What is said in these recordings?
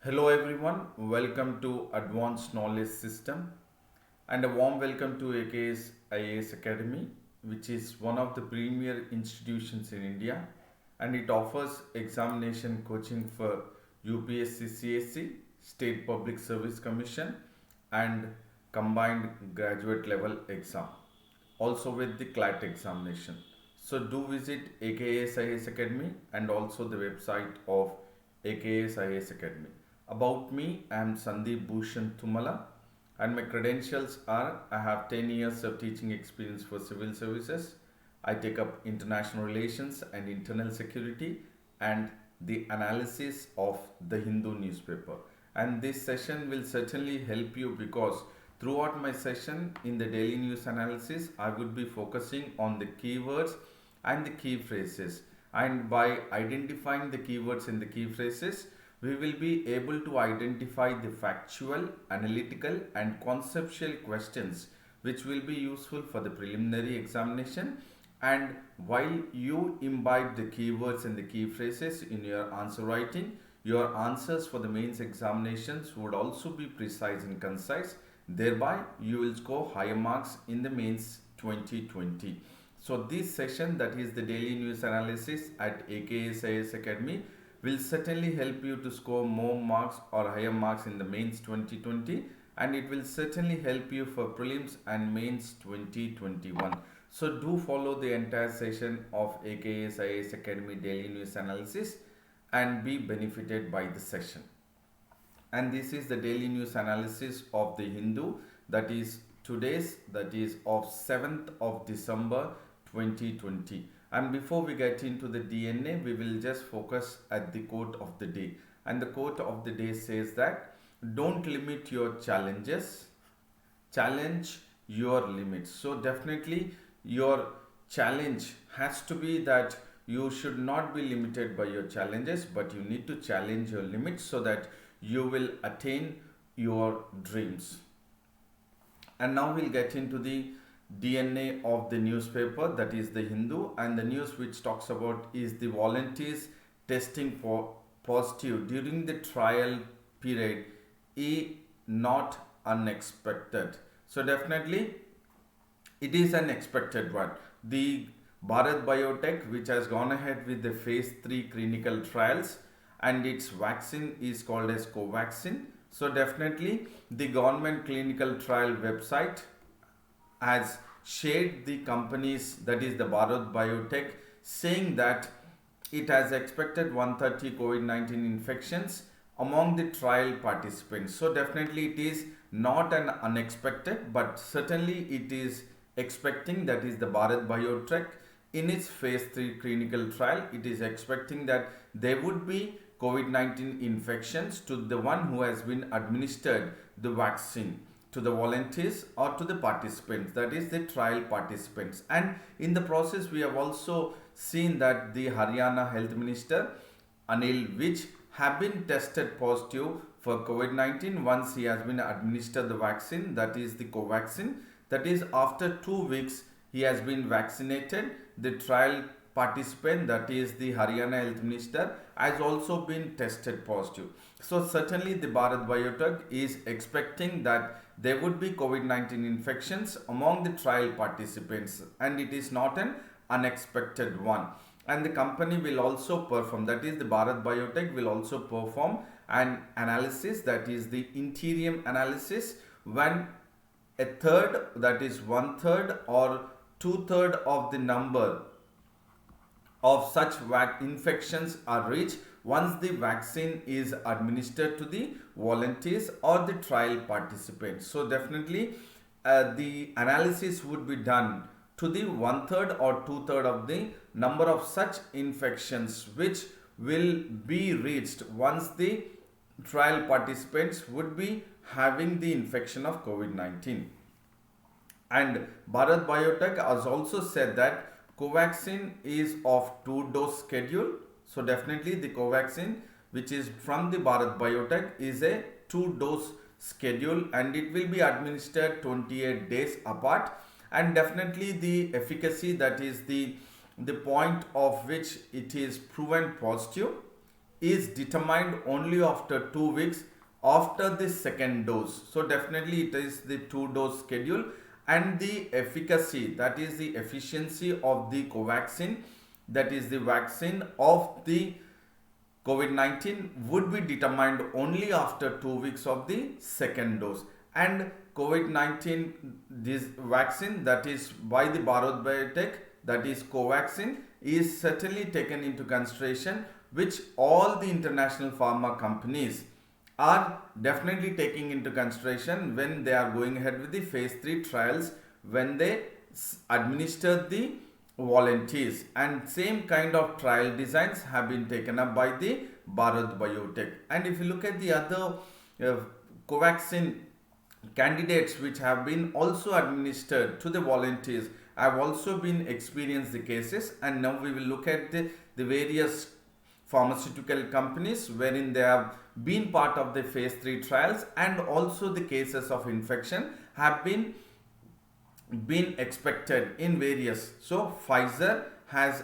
Hello everyone, welcome to Advanced Knowledge System and a warm welcome to AKS IAS Academy, which is one of the premier institutions in India, and it offers examination coaching for UPSC CSC, State Public Service Commission and combined graduate level exam, also with the CLAT examination. So do visit AKS IAS Academy and also the website of AKS IAS Academy. About me, I am Sandeep Bhushan Tumala, and my credentials are I have 10 years of teaching experience for civil services. I take up international relations and internal security and the analysis of the Hindu newspaper. And this session will certainly help you because throughout my session in the daily news analysis, I would be focusing on the keywords and the key phrases. And by identifying the keywords and the key phrases, we will be able to identify the factual, analytical, and conceptual questions which will be useful for the preliminary examination. And while you imbibe the keywords and the key phrases in your answer writing, your answers for the mains examinations would also be precise and concise. Thereby, you will score higher marks in the mains 2020. So, this session, that is the daily news analysis at AKSIS Academy, will certainly help you to score more marks or higher marks in the mains 2020, and it will certainly help you for prelims and mains 2021. So do follow the entire session of AKSIS Academy daily news analysis and be benefited by the session. And this is the daily news analysis of the Hindu, that is today's, that is of 7th of December 2020. And before we get into the DNA, we will just focus at the quote of the day. And the quote of the day says that don't limit your challenges, challenge your limits. So definitely your challenge has to be that you should not be limited by your challenges, but you need to challenge your limits so that you will attain your dreams. And now we'll get into the DNA of the newspaper, that is the Hindu, and the news which talks about is the volunteers testing for positive during the trial period is not unexpected. So definitely it is an expected one. The Bharat Biotech, which has gone ahead with the phase 3 clinical trials, and its vaccine is called as Covaxin. So definitely the government clinical trial website has shared the companies, that is the Bharat Biotech, saying that it has expected 130 COVID-19 infections among the trial participants. So definitely it is not an unexpected, but certainly it is expecting, that is the Bharat Biotech in its phase 3 clinical trial, it is expecting that there would be COVID-19 infections to the one who has been administered the vaccine, to the volunteers or to the participants, that is the trial participants. And in the process we have also seen that the Haryana Health Minister Anil Vij have been tested positive for COVID-19 once he has been administered the vaccine, that is the Covaxin. That is after 2 weeks he has been vaccinated. The trial participant, that is the Haryana Health Minister, has also been tested positive. So certainly the Bharat Biotech is expecting that there would be COVID-19 infections among the trial participants, and it is not an unexpected one. And the company will also perform, that is the Bharat Biotech will also perform an analysis, that is the interim analysis, when a third, that is 1/3 or 2/3 of the number of such infections are reached once the vaccine is administered to the volunteers or the trial participants. So definitely the analysis would be done to the 1/3 or 2/3 of the number of such infections which will be reached once the trial participants would be having the infection of COVID-19. And Bharat Biotech has also said that Covaxin is of 2-dose schedule. So definitely the Covaxin, which is from the Bharat Biotech, is a 2-dose schedule and it will be administered 28 days apart. And definitely the efficacy, that is the point of which it is proven positive, is determined only after 2 weeks after the second dose. So definitely it is the 2 dose schedule, and the efficacy, that is the efficiency of the Covaxin, that is the vaccine of the COVID-19, would be determined only after 2 weeks of the second dose. And COVID-19, this vaccine that is by the Bharat Biotech, that is Covaxin, is certainly taken into consideration, which all the international pharma companies are definitely taking into consideration when they are going ahead with the phase 3 trials, when they administer the volunteers. And same kind of trial designs have been taken up by the Bharat Biotech. And if you look at the other Covaxin candidates which have been also administered to the volunteers, have also been experienced the cases. And now we will look at the various pharmaceutical companies wherein they have been part of the phase 3 trials, and also the cases of infection have been expected in various. So Pfizer has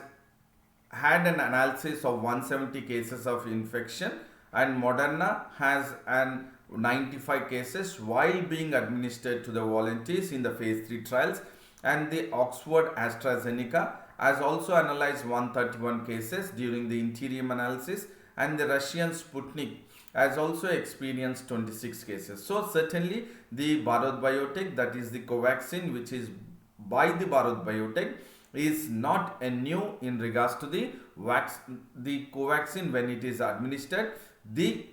had an analysis of 170 cases of infection, and Moderna has an 95 cases while being administered to the volunteers in the phase 3 trials. And the Oxford AstraZeneca has also analyzed 131 cases during the interim analysis, and the Russian Sputnik has also experienced 26 cases. So certainly the Bharat Biotech, that is the Covaxin, which is by the Bharat Biotech, is not a new in regards to the Covaxin. When it is administered, the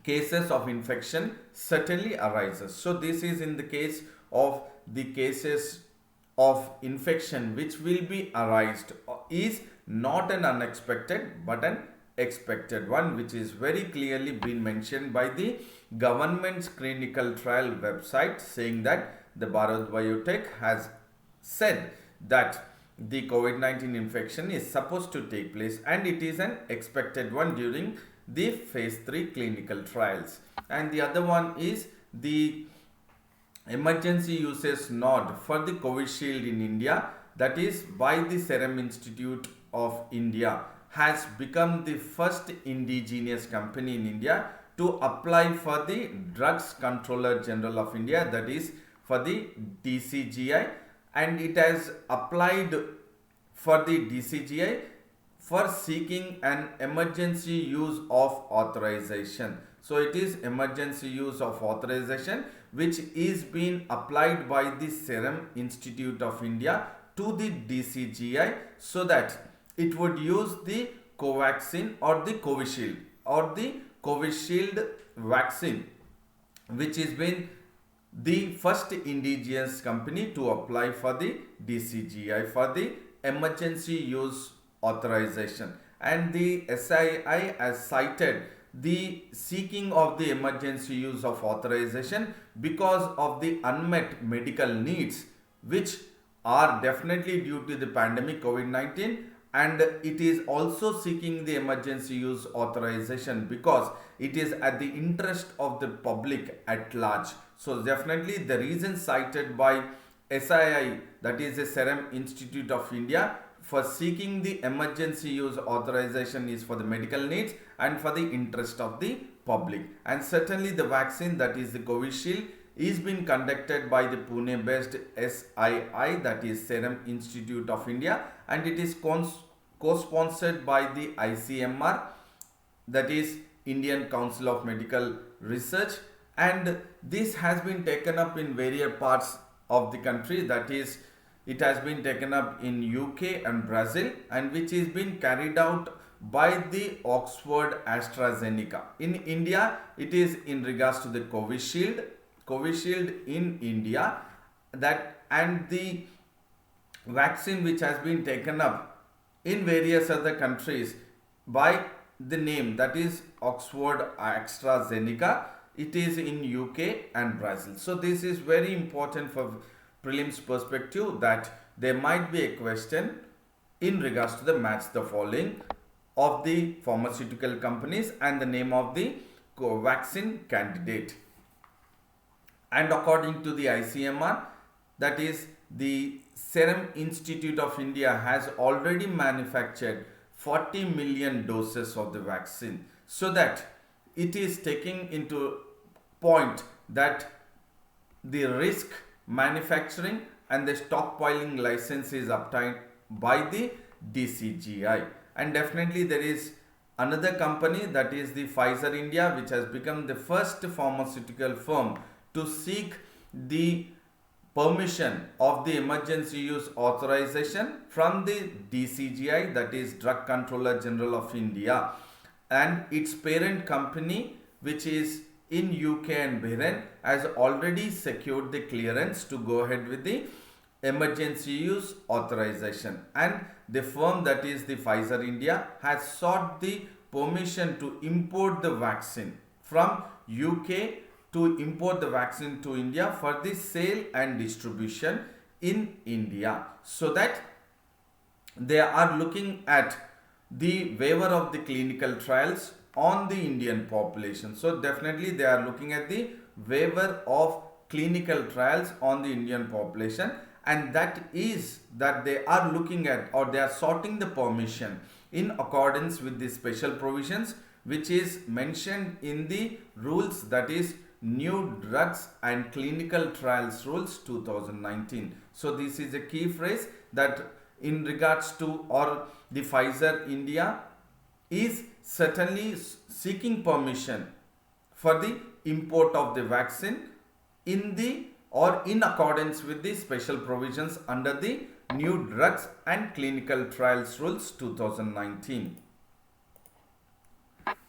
cases of infection certainly arises. So this is in the case of the cases of infection which will be arised, is not an unexpected but an expected one, which is very clearly been mentioned by the government's clinical trial website, saying that the Bharat Biotech has said that the COVID-19 infection is supposed to take place, and it is an expected one during the phase 3 clinical trials. And the other one is the emergency uses nod for the Covishield in India, that is by the Serum Institute of India, has become the first indigenous company in India to apply for the Drugs Controller General of India, that is for the DCGI, and it has applied for the DCGI for seeking an emergency use of authorization. So it is emergency use of authorization which is being applied by the Serum Institute of India to the DCGI, so that it would use the Covaxin or the Covishield vaccine, which has been the first indigenous company to apply for the DCGI for the emergency use authorization. And the SII has cited the seeking of the emergency use of authorization because of the unmet medical needs which are definitely due to the pandemic COVID-19, and it is also seeking the emergency use authorization because it is at the interest of the public at large. So definitely the reason cited by SII, that is the Serum Institute of India, for seeking the emergency use authorization is for the medical needs and for the interest of the public. And certainly the vaccine, that is the Covishield, is being conducted by the Pune based SII, that is Serum Institute of India, and it is co-sponsored by the ICMR, that is Indian Council of Medical Research, and this has been taken up in various parts of the country, that is it has been taken up in UK and Brazil, and which is being carried out by the Oxford AstraZeneca. In India, it is in regards to the Covishield in India, that and the vaccine which has been taken up in various other countries by the name, that is Oxford AstraZeneca. It is in UK and Brazil. So this is very important for prelims perspective, that there might be a question in regards to the match the following of the pharmaceutical companies and the name of the vaccine candidate. And according to the ICMR, that is the Serum Institute of India, has already manufactured 40 million doses of the vaccine. so that it is taking into point that the risk manufacturing and the stockpiling license is obtained by the DCGI. And definitely there is another company, that is the Pfizer India, which has become the first pharmaceutical firm to seek the permission of the emergency use authorization from the DCGI, that is Drug Controller General of India, and its parent company, which is in UK and Bahrain, has already secured the clearance to go ahead with the emergency use authorization. And the firm, that is the Pfizer India, has sought the permission to import the vaccine from UK, to import the vaccine to India for the sale and distribution in India, so that they are looking at the waiver of the clinical trials on the Indian population. So definitely they are looking at the waiver of clinical trials on the Indian population, and that is that they are looking at, or they are sorting the permission in accordance with the special provisions which is mentioned in the rules, that is New Drugs and Clinical Trials Rules 2019. So this is a key phrase, that in regards to, or the Pfizer India is certainly seeking permission for the import of the vaccine in the, or in accordance with the special provisions under the New Drugs and Clinical Trials Rules 2019.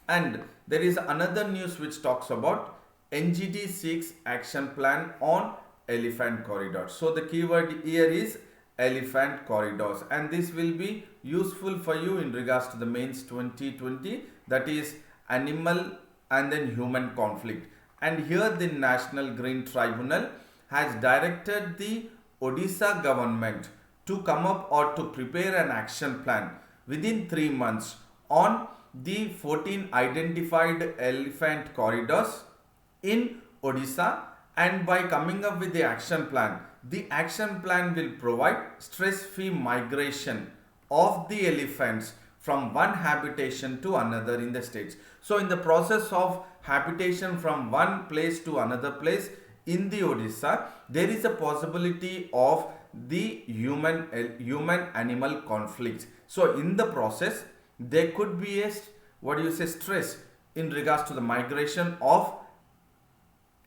And there is another news which talks about NGT seeks action plan on elephant corridors. So the keyword here is elephant corridors, and this will be useful for you in regards to the mains 2020, that is animal and then human conflict. And here the National Green Tribunal has directed the Odisha government to come up or to prepare an action plan within 3 months on the 14 identified elephant corridors in Odisha. And by coming up with the action plan will provide stress-free migration of the elephants from one habitation to another in the states. So in the process of habitation from one place to another place in the Odisha, there is a possibility of the human animal conflict. So in the process there could be a stress in regards to the migration of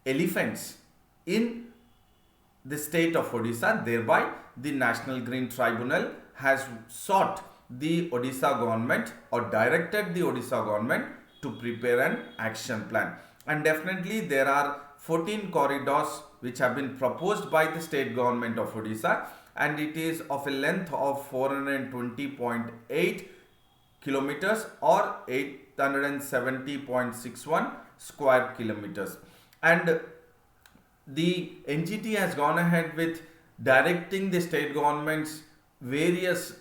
elephants in the state of Odisha. Thereby the National Green Tribunal has sought the Odisha government, or directed the Odisha government, to prepare an action plan. And definitely there are 14 corridors which have been proposed by the state government of Odisha, and it is of a length of 420.8 kilometers or 870.61 square kilometers. And the NGT has gone ahead with directing the state government's various,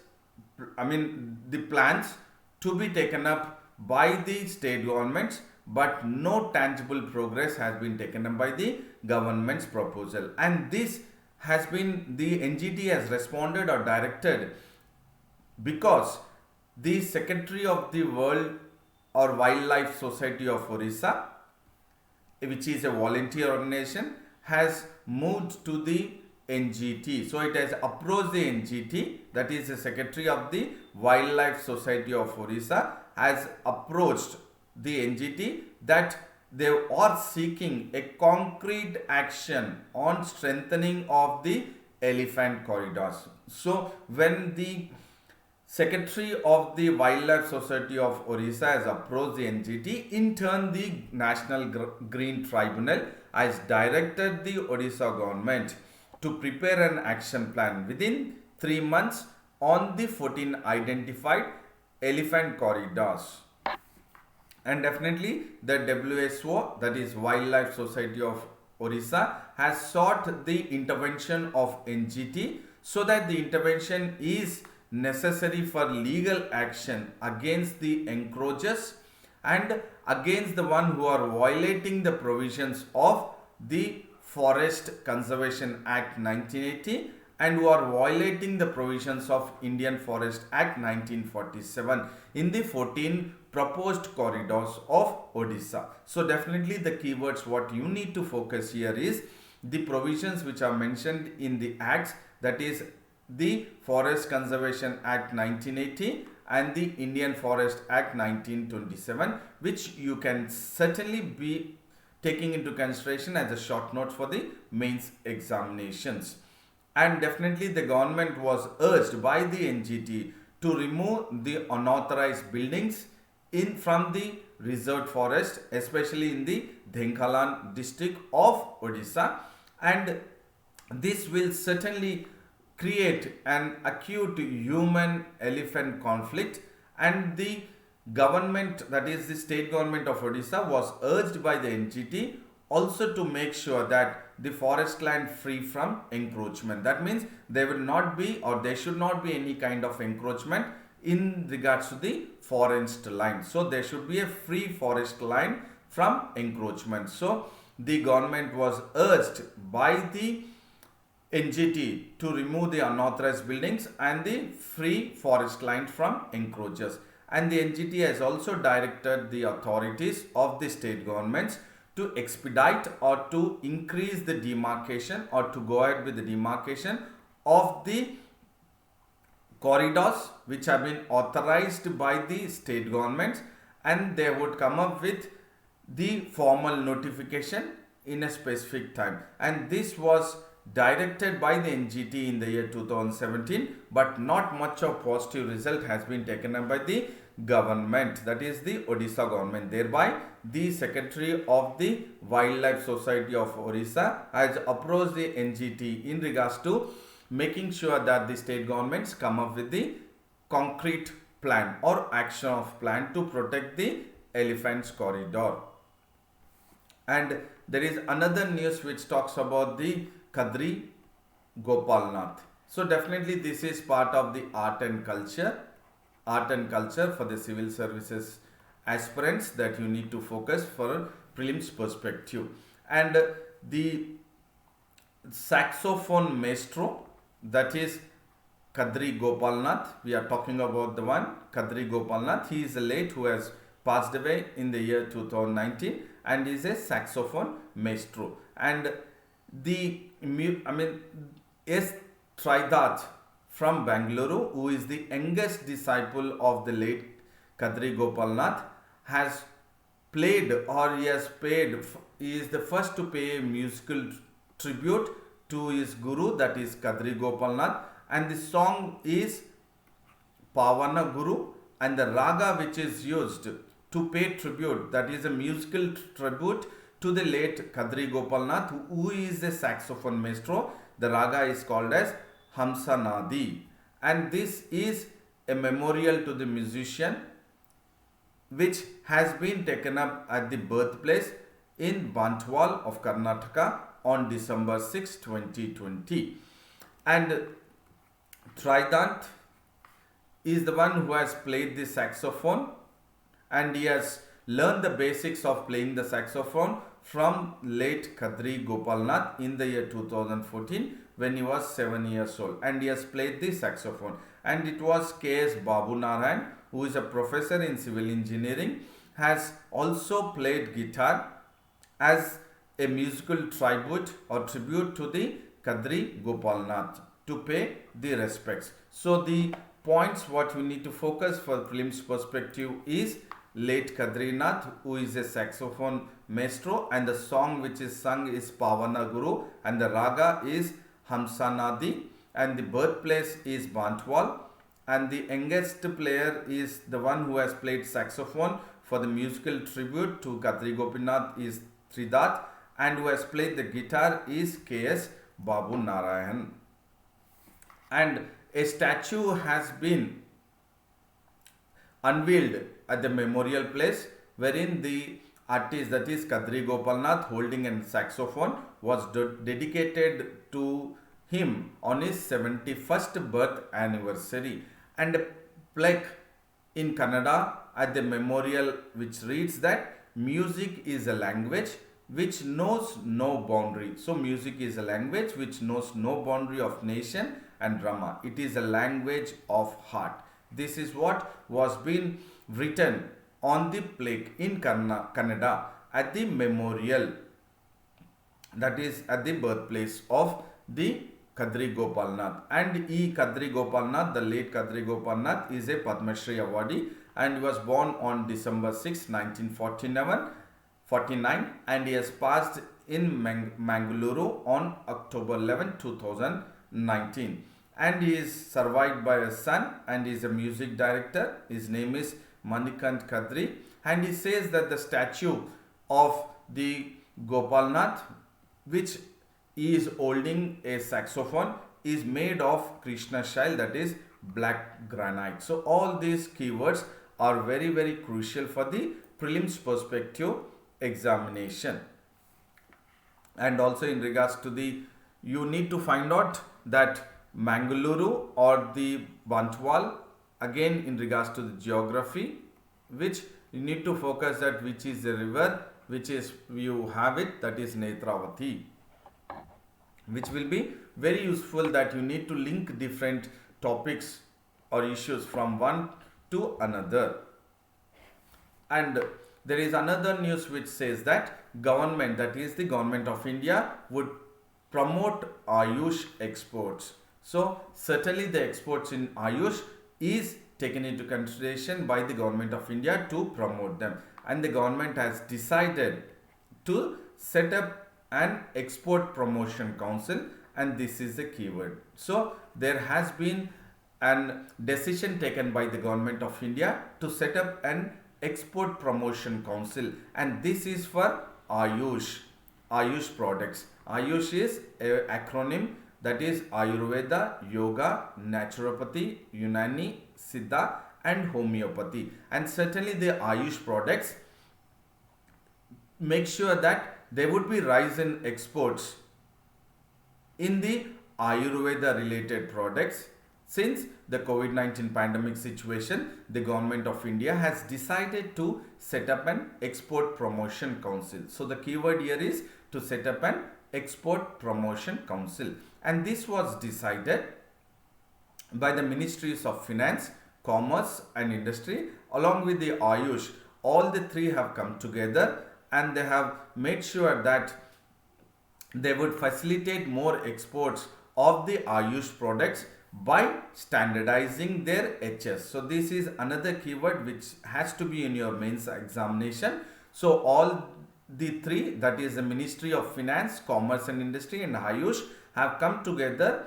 the plans to be taken up by the state governments, but no tangible progress has been taken up by the government's proposal. And this has been, the NGT has responded or directed because the Secretary of the World or Wildlife Society of Orissa, which is a volunteer organization, has moved to the NGT. So it has approached the NGT, that is the Secretary of the Wildlife Society of Orissa has approached the NGT that they are seeking a concrete action on strengthening of the elephant corridors. So when the Secretary of the Wildlife Society of Orissa has approached the NGT, in turn the National Green Tribunal has directed the Odisha government to prepare an action plan within 3 months on the 14 identified elephant corridors. And definitely the WSO, that is Wildlife Society of Orissa, has sought the intervention of NGT, so that the intervention is necessary for legal action against the encroachers and against the one who are violating the provisions of the Forest Conservation Act 1980 and who are violating the provisions of Indian Forest Act 1947 in the 14 proposed corridors of Odisha. So definitely the keywords what you need to focus here is the provisions which are mentioned in the acts, that is the Forest Conservation Act 1980 and the Indian Forest Act 1927, which you can certainly be taking into consideration as a short note for the mains examinations. And definitely the government was urged by the NGT to remove the unauthorized buildings in from the reserved forest, especially in the Dhenkalan district of Odisha, and this will certainly create an acute human elephant conflict. And the government, that is the state government of Odisha, was urged by the NGT also to make sure that the forest land free from encroachment. That means there will not be, or there should not be, any kind of encroachment in regards to the forest line. So there should be a free forest line from encroachment. So the government was urged by the NGT to remove the unauthorized buildings and the free forest line from encroachers. And the NGT has also directed the authorities of the state governments to expedite or to increase the demarcation, or to go ahead with the demarcation of the corridors which have been authorized by the state governments, and they would come up with the formal notification in a specific time. And this was directed by the NGT in the year 2017, but not much of positive result has been taken up by the government, that is the Odisha government. Thereby the Secretary of the Wildlife Society of Odisha has approached the NGT in regards to making sure that the state governments come up with the concrete plan or action of plan to protect the elephants corridor. And there is another news which talks about the Kadri Gopalnath. So definitely this is part of the art and culture for the civil services aspirants that you need to focus for prelims perspective. And the saxophone maestro, that is Kadri Gopalnath, we are talking about the one Kadri Gopalnath. He is a late who has passed away in the year 2019 and is a saxophone maestro. And the S. Tridath from Bangalore, who is the youngest disciple of the late Kadri Gopalnath, has played, or he is the first to pay a musical tribute to his guru, that is Kadri Gopalnath, and the song is Pavana Guru, and the raga which is used to pay tribute, that is a musical tribute to the late Kadri Gopalnath, who is a saxophone maestro. The raga is called as Hamsa Nadi, and this is a memorial to the musician which has been taken up at the birthplace in Bantwal of Karnataka on December 6, 2020. And Tridath is the one who has played the saxophone, and he has learned the basics of playing the saxophone from late Kadri Gopalnath in the year 2014 when he was 7 years old, and he has played the saxophone. And it was K.S. Babu Narayan, who is a professor in civil engineering, has also played guitar as a musical tribute or tribute to the Kadri Gopalnath to pay the respects. So the points what we need to focus for prelims perspective is late Kadrinath, who is a saxophone maestro, and the song which is sung is Pavana Guru, and the raga is Hamsanadi, and the birthplace is Bantwal, and the youngest player is the one who has played saxophone for the musical tribute to Kadri Gopinath is Tridath, and who has played the guitar is K.S. Babu Narayan. And a statue has been unveiled at the memorial place wherein the artist, that is Kadri Gopalnath, holding a saxophone, was dedicated to him on his 71st birth anniversary. And a plaque in Kannada at the memorial which reads that music is a language which knows no boundary. So music is a language which knows no boundary of nation and drama. It is a language of heart. This is what was being written on the plaque in Canada at the memorial, that is at the birthplace of the Kadri Gopalnath. And E. Kadri Gopalnath, the late Kadri Gopalnath, is a Padma Shri awardee and was born on December 6, 1949, and he has passed in Mangaluru on October 11, 2019. And he is survived by a son and he is a music director. His name is Manikant Kadri, and he says that the statue of the Gopalnath, which is holding a saxophone, is made of Krishna shell, that is black granite. So all these keywords are very, very crucial for the prelims perspective examination. And also in regards to the, you need to find out that Mangaluru or the Bantwal, again in regards to the geography, which you need to focus that which is the river, which is you have it, that is Netravati, which will be very useful, that you need to link different topics or issues from one to another. And there is another news which says that government, that is the government of India, would promote Ayush exports. So certainly the exports in Ayush is taken into consideration by the government of India to promote them, and the government has decided to set up an export promotion council, and this is the keyword. So there has been an decision taken by the government of India to set up an export promotion council, and this is for Ayush products. Ayush is an acronym, that is Ayurveda, Yoga, Naturopathy, Unani, Siddha and Homeopathy. And certainly the Ayush products, make sure that there would be rise in exports in the Ayurveda related products. Since the COVID-19 pandemic situation, the government of India has decided to set up an export promotion council. So the keyword here is to set up an export promotion council, and this was decided by the Ministries of Finance, Commerce and Industry along with the Ayush. All the three have come together and they have made sure that they would facilitate more exports of the Ayush products by standardizing their HS. So this is another keyword which has to be in your mains examination. So all the three, that is the Ministry of Finance, Commerce and Industry and Ayush, have come together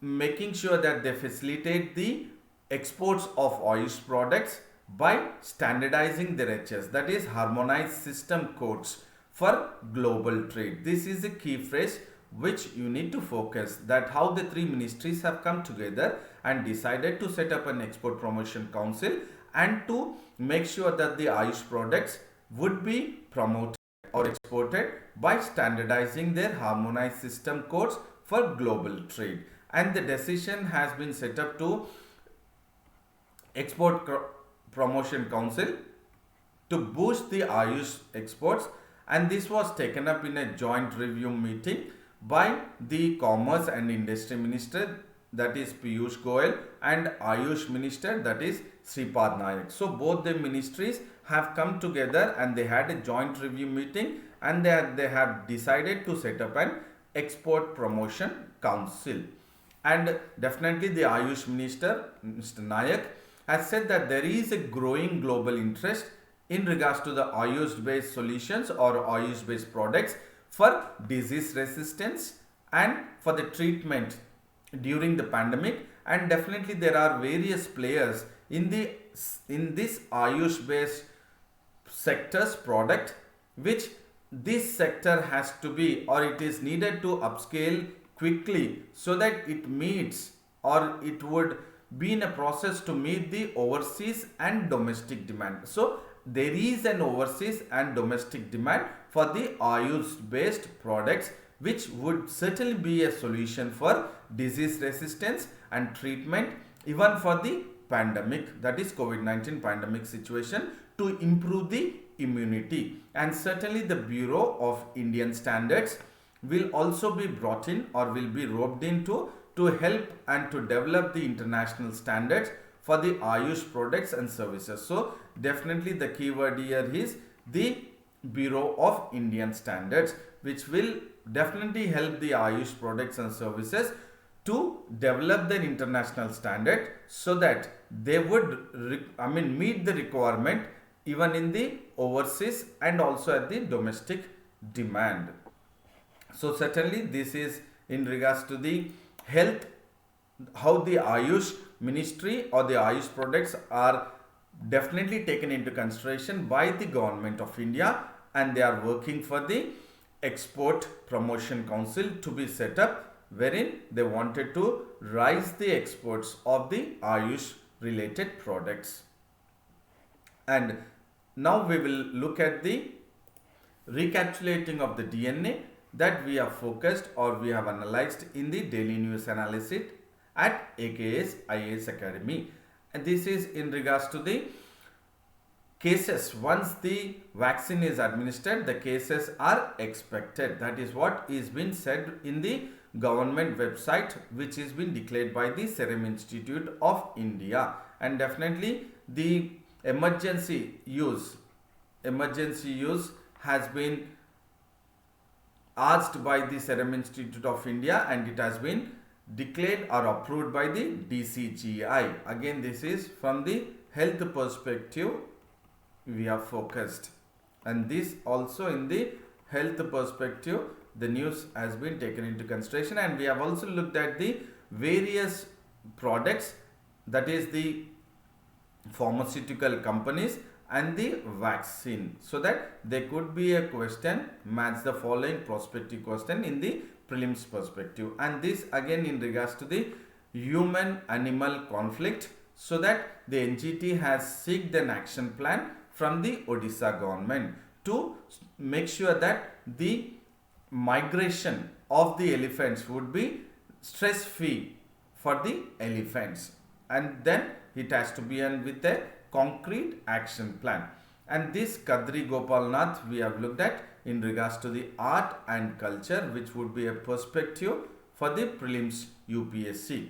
making sure that they facilitate the exports of Ayush products by standardizing their HS, that is harmonized system codes for global trade. This is the key phrase which you need to focus, that how the three ministries have come together and decided to set up an export promotion council and to make sure that the Ayush products would be promoted or exported by standardizing their harmonized system codes for global trade. And the decision has been set up to export promotion council to boost the Ayush exports, and this was taken up in a joint review meeting by the Commerce and Industry Minister, that is Piyush Goyal, and Ayush Minister, that is Sripad Nayak. So both the ministries have come together and they had a joint review meeting and they have decided to set up an export promotion council. And definitely the Ayush Minister, Mr. Nayak, has said that there is a growing global interest in regards to the Ayush based solutions or Ayush based products for disease resistance and for the treatment during the pandemic. And definitely there are various players in this Ayush based sector's product, which this sector has to be, or it is needed to upscale quickly so that it meets, or it would be in a process to meet the overseas and domestic demand. So there is an overseas and domestic demand for the Ayush based products, which would certainly be a solution for disease resistance and treatment even for the pandemic, that is COVID-19 pandemic situation, to improve the immunity. And certainly the Bureau of Indian Standards will also be brought in or will be roped into to help and to develop the international standards for the Ayush products and services. So definitely the keyword here is the Bureau of Indian Standards, which will definitely help the Ayush products and services to develop their international standard so that they would meet the requirement even in the overseas and also at the domestic demand. So certainly this is in regards to the health, how the Ayush ministry or the Ayush products are definitely taken into consideration by the government of India, and they are working for the Export Promotion Council to be set up, wherein they wanted to rise the exports of the Ayush related products. And now we will look at the recapitulating of the DNA that we have focused or we have analyzed in the daily news analysis at AKS IAS Academy. And this is in regards to the cases. Once the vaccine is administered, the cases are expected. That is what is been said in the government website, which is been declared by the Serum Institute of India. And definitely the emergency use has been asked by the Serum Institute of India, and it has been declared or approved by the DCGI. Again, this is from the health perspective we have focused, and this also in the health perspective the news has been taken into consideration. And we have also looked at the various products, that is the pharmaceutical companies and the vaccine, so that there could be a question match the following prospective question in the prelims perspective. And this again in regards to the human animal conflict, so that the NGT has seeked an action plan from the Odisha government to make sure that the migration of the elephants would be stress free for the elephants, and then it has to be with a concrete action plan. And this Kadri Gopalnath we have looked at in regards to the art and culture, which would be a perspective for the prelims UPSC.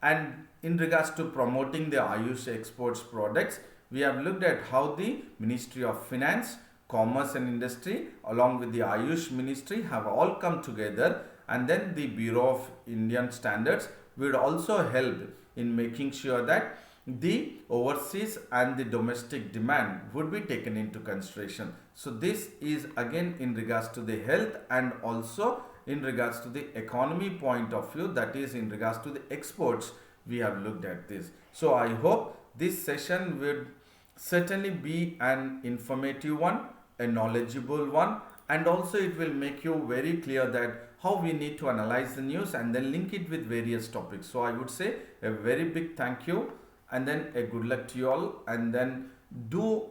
And in regards to promoting the Ayush exports products, we have looked at how the Ministry of Finance, Commerce and Industry along with the Ayush Ministry have all come together, and then the Bureau of Indian Standards would also help in making sure that the overseas and the domestic demand would be taken into consideration. So this is again in regards to the health and also in regards to the economy point of view, that is in regards to the exports we have looked at this. So I hope this session would certainly be an informative one, a knowledgeable one, and also it will make you very clear that how we need to analyze the news and then link it with various topics. So I would say a very big thank you, and then a good luck to you all, and then do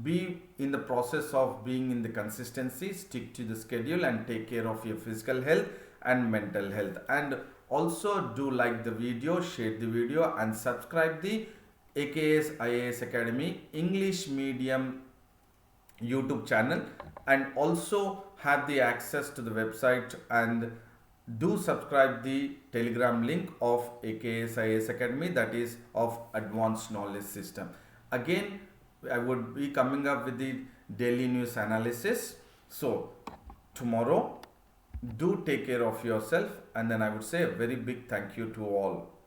be in the process of being in the consistency, stick to the schedule and take care of your physical health and mental health. And also do like the video, share the video and subscribe the AKS IAS Academy English medium YouTube channel, and also have the access to the website, and do subscribe the Telegram link of AKS IAS Academy, that is of Advanced Knowledge System. Again, I would be coming up with the daily news analysis. So tomorrow, do take care of yourself, and then I would say a very big thank you to all.